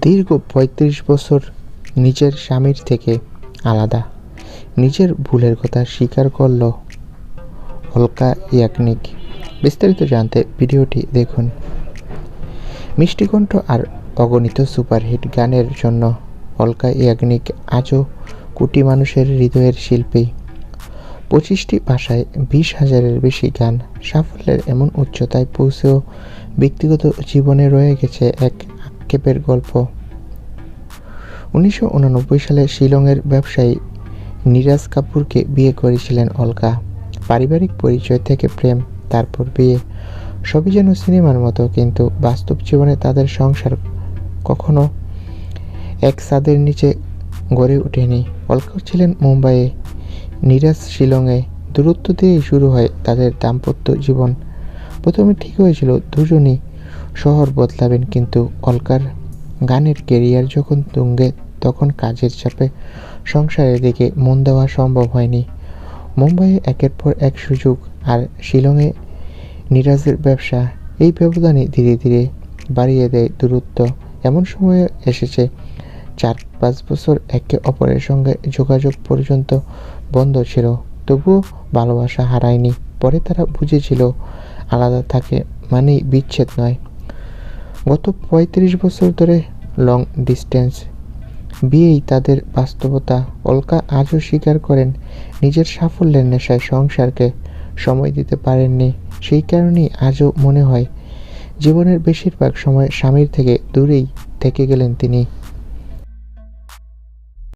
দীর্ঘ ৩৫ বছর নিজের স্বামীর থেকে আলাদা, নিজের ভুলের কথা স্বীকার করল অলকা ইয়াগনিক। বিস্তারিত জানতে ভিডিওটি দেখুন। মিষ্টি কণ্ঠ আর অগণিত সুপারহিট গানের জন্য অলকা ইয়াগনিক আজও কোটি মানুষের হৃদয়ের শিল্পী। ২৫টি ভাষায় ২০,০০০-এর বেশি গান, সাফল্যের এমন উচ্চতায় পৌঁছেও ব্যক্তিগত জীবনে রয়ে গেছে এক আক্ষেপের গল্প। ১৯৮৯ সালে শিলংয়ের ব্যবসায়ী নীরাজ কাপুরকে বিয়ে করেছিলেন অলকা। পারিবারিক পরিচয় থেকে প্রেম, তারপর বিয়ে, সবই যেন সিনেমার মতো, কিন্তু বাস্তব জীবনে তাদের সংসার কখনো এক ছাদের নিচে গড়ে ওঠেনি। অলকা ছিলেন মুম্বাইয়ে, নীরাজ শিলংয়ে। দূরত্ব দিয়েই শুরু হয় তাদের দাম্পত্য জীবন। প্রথমে ঠিক হয়েছিল দুজনই শহর বদলাবেন, কিন্তু অলকার গানের ক্যারিয়ার যখন তুঙ্গে, তখন কাজের চাপে সংসারের দিকে মন দেওয়া সম্ভব হয়নি। মুম্বাইয়ে একের পর এক সুযোগ, আর শিলংয়ে নীরাজের ব্যবসা, এই ব্যবধানই ধীরে ধীরে বাড়িয়ে দেয় দূরত্ব। এমন সময়ে এসেছে ৪-৫ বছর একে অপরের সঙ্গে যোগাযোগ পর্যন্ত বন্ধ ছিল, তবুও ভালোবাসা হারায়নি। পরে তারা বুঝেছিল আলাদা থাকে মানেই বিচ্ছেদ নয়। গত ৩৫ বছর ধরে লং ডিস্টেন্স বিয়েই তাদের বাস্তবতা। অলকা আজও স্বীকার করেন, নিজের সাফল্যের নেশায় সংসারকে সময় দিতে পারেননি। সেই কারণেই আজও মনে হয় জীবনের বেশিরভাগ সময় স্বামীর থেকে দূরেই থেকে গেলেন তিনি।